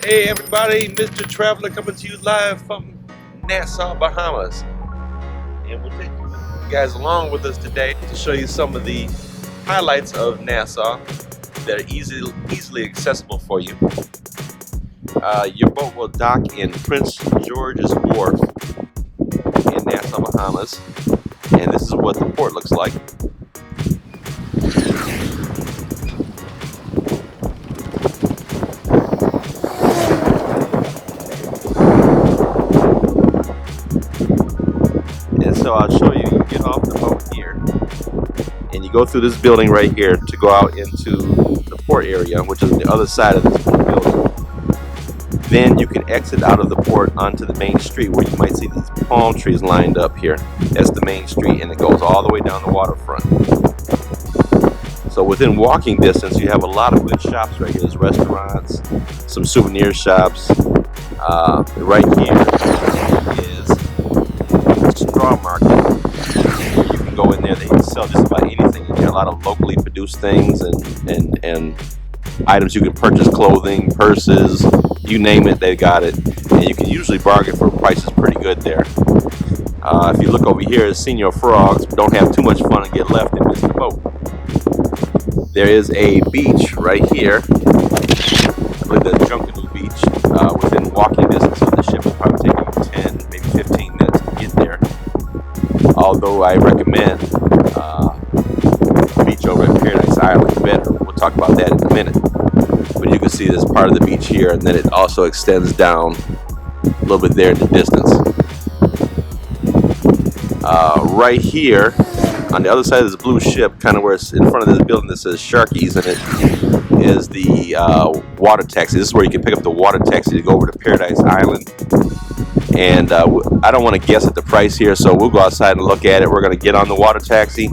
Hey everybody, Mr. Traveler coming to you live from Nassau, Bahamas. And we'll take you guys along with us today to show you some of the highlights of Nassau that are easily accessible for you. Your boat will dock in Prince George's Wharf in Nassau, Bahamas. And this is what the port looks like. So I'll show you. You get off the boat here, and you go through this building right here to go out into the port area, which is the other side of this building. Then you can exit out of the port onto the main street where you might see these palm trees lined up here. That's the main street, and it goes all the way down the waterfront. So within walking distance, you have a lot of good shops right here. There's restaurants, some souvenir shops. Right here is straw market. You can go in there, they sell just about anything. You get a lot of locally produced things and items you can purchase, clothing, purses, you name it, they got it. And you can usually bargain for prices pretty good there. If you look over here, senior frogs don't have too much fun and get left and miss the boat. There is a beach right here, I believe the Junkanoo Beach, within walking distance of the ship. It'll probably take you 10, maybe 15 minutes to get there. Although I recommend the beach over at Paradise Island better. We'll talk about that in a minute. But you can see this part of the beach here, and then it also extends down a little bit there in the distance. Right here, on the other side of this blue ship, kind of where it's in front of this building that says Sharkies in it, is the water taxi. This is where you can pick up the water taxi to go over to Paradise Island. And I don't want to guess at the price here, so we'll go outside and look at it. We're going to get on the water taxi,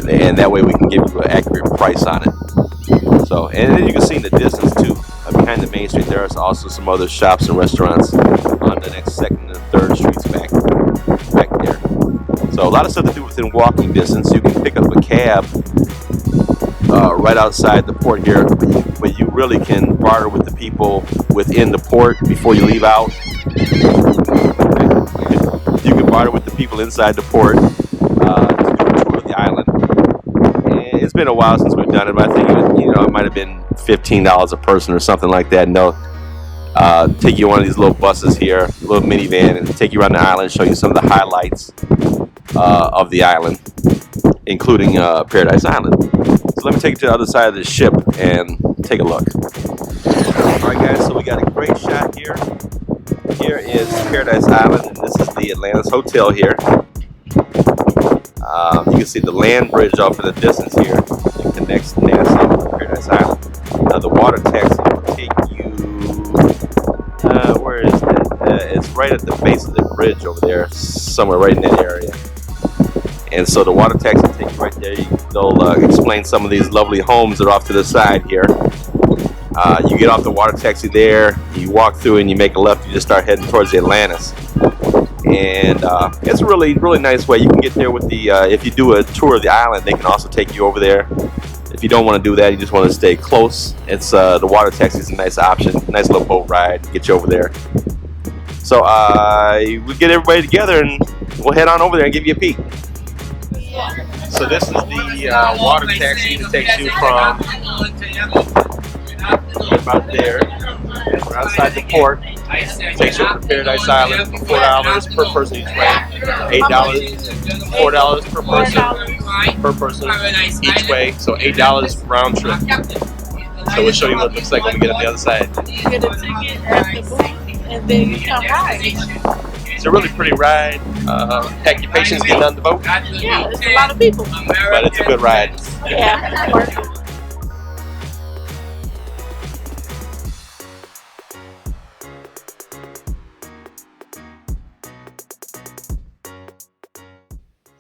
and that way we can give you an accurate price on it. So, and then you can see in the distance too, behind the main street, there is also some other shops and restaurants on the next, second, and third streets back there. So a lot of stuff to do within walking distance. You can pick up a cab right outside the port here, but you really can barter with the people within the port before you leave out. You can barter with the people inside the port to do a tour of the island. And it's been a while since we've done it, but I think it might have been $15 a person or something like that. And they'll take you on one of these little buses here, a little minivan, and take you around the island, show you some of the highlights of the island, including Paradise Island. So let me take you to the other side of the ship and take a look. Alright guys, so we got a great shot here. Here is Paradise Island, and this is the Atlantis Hotel here. You can see the land bridge off in the distance here. It connects Nassau to Paradise Island. Now the water taxi will take you, where is that? It's right at the base of the bridge over there, somewhere right in that area. And so the water taxi will take you right there. They'll explain some of these lovely homes that are off to the side here. You get off the water taxi there, you walk through and you make a left, you just start heading towards the Atlantis. And it's a really, really nice way. You can get there with the, if you do a tour of the island, they can also take you over there. If you don't want to do that, you just want to stay close, it's the water taxi is a nice option, nice little boat ride, get you over there. So we'll get everybody together and we'll head on over there and give you a peek. So this is the water taxi that takes you from about there. We're outside the port. It takes you over to Paradise Island for $4 per person each way. $8, $4 per person each way. So $8 round trip. So we'll show you what it looks like when we get on the other side. You get a ticket at the booth, and then you come ride. It's a really pretty ride. Heck, your patience getting on the boat. Yeah, it's a lot of people. But it's a good ride. Yeah, worth it.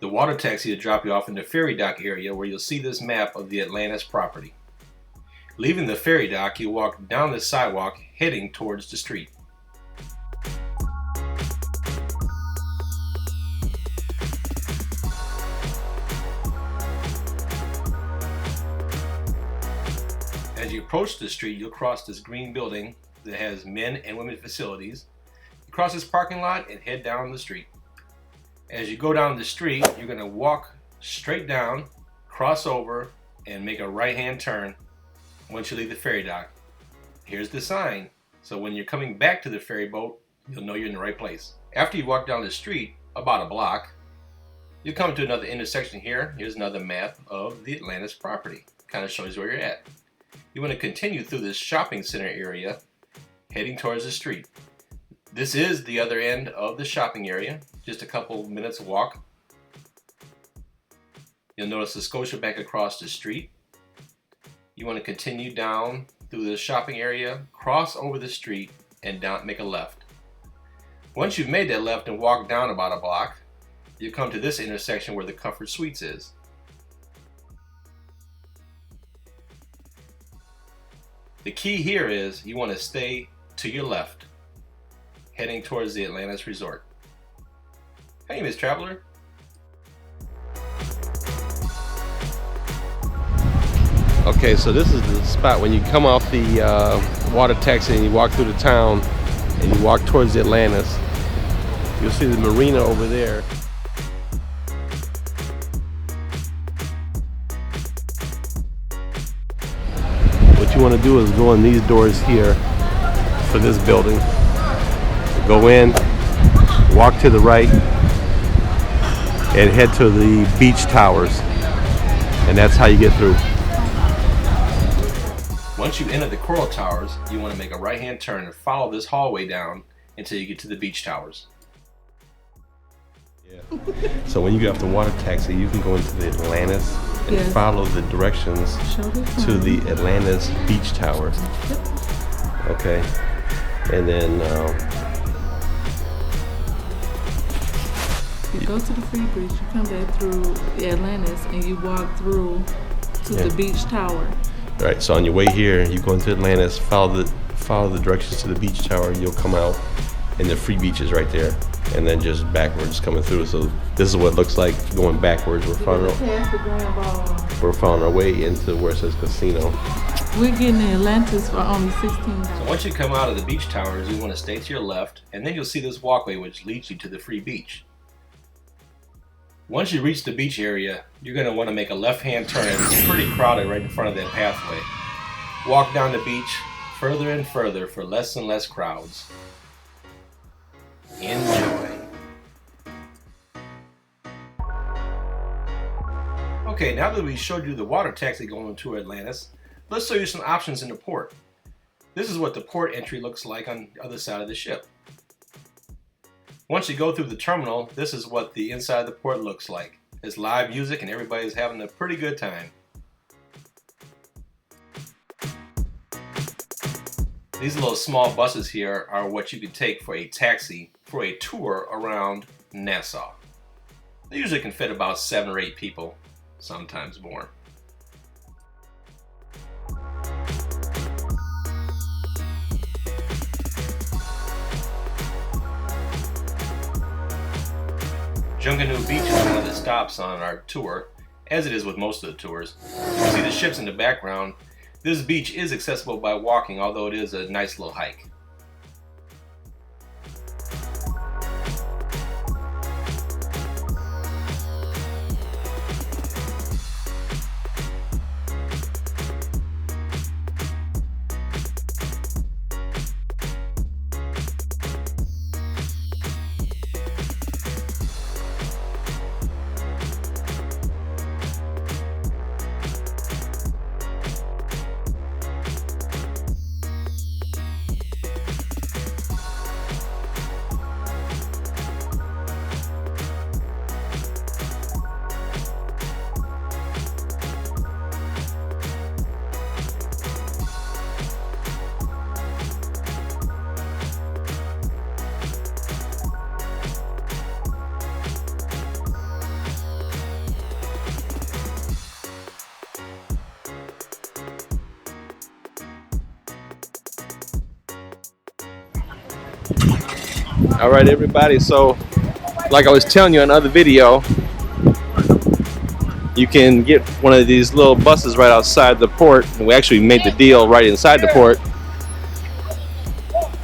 The water taxi will drop you off in the ferry dock area where you'll see this map of the Atlantis property. Leaving the ferry dock, you walk down the sidewalk heading towards the street. As you approach the street, you'll cross this green building that has men and women facilities. You cross this parking lot and head down the street. As you go down the street, you're going to walk straight down, cross over, and make a right-hand turn once you leave the ferry dock. Here's the sign, so when you're coming back to the ferry boat, you'll know you're in the right place. After you walk down the street about a block, you come to another intersection here. Here's another map of the Atlantis property. Kind of shows where you're at. You want to continue through this shopping center area, heading towards the street. This is the other end of the shopping area, just a couple minutes walk. You'll notice the Scotiabank across the street. You want to continue down through the shopping area, cross over the street, and down, make a left. Once you've made that left and walked down about a block, you come to this intersection where the Comfort Suites is. The key here is you want to stay to your left, heading towards the Atlantis Resort. Hey, Miss Traveler. Okay, so this is the spot when you come off the water taxi and you walk through the town and you walk towards the Atlantis. You'll see the marina over there. What you want to do is go in these doors here for this building. Go in, walk to the right, and head to the beach towers. And that's how you get through. Once you enter the Coral Towers, you want to make a right-hand turn and follow this hallway down until you get to the beach towers. Yeah. So when you get off the water taxi, you can go into the Atlantis and follow the directions to the Atlantis beach tower. Okay. And then you go to the free beach, you come back through the Atlantis, and you walk through to the beach tower. All right, so on your way here, you go into Atlantis, follow the directions to the beach tower, and you'll come out, and the free beach is right there, and then just backwards coming through. So this is what it looks like going backwards. We're following our way into where it says casino. We're getting the Atlantis for only $16. So once you come out of the beach towers, you want to stay to your left, and then you'll see this walkway which leads you to the free beach. Once you reach the beach area, you're going to want to make a left-hand turn. It's pretty crowded right in front of that pathway. Walk down the beach further and further for less and less crowds. Enjoy. Okay, now that we showed you the water taxi going to Atlantis, let's show you some options in the port. This is what the port entry looks like on the other side of the ship. Once you go through the terminal, this is what the inside of the port looks like. There's live music and everybody's having a pretty good time. These little small buses here are what you can take for a taxi for a tour around Nassau. They usually can fit about 7 or 8 people, sometimes more. Junkanoo Beach is one of the stops on our tour, as it is with most of the tours. You can see the ships in the background. This beach is accessible by walking, although it is a nice little hike. All right, everybody. So, like I was telling you in another video, you can get one of these little buses right outside the port. And we actually made the deal right inside the port.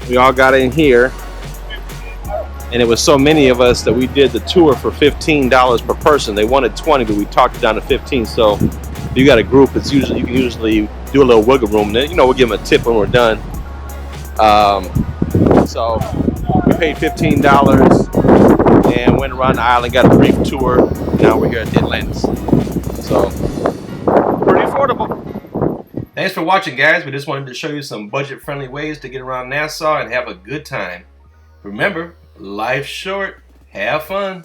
We all got in here, and it was so many of us that we did the tour for $15 per person. They wanted 20, but we talked it down to 15. So if you got a group, it's usually you can usually do a little wiggle room. Then we'll give them a tip when we're done. So we paid $15 and went around the island, got a brief tour. Now we're here at the Atlantis. So pretty affordable. Thanks for watching, guys. We just wanted to show you some budget-friendly ways to get around Nassau and have a good time. Remember, life's short. Have fun.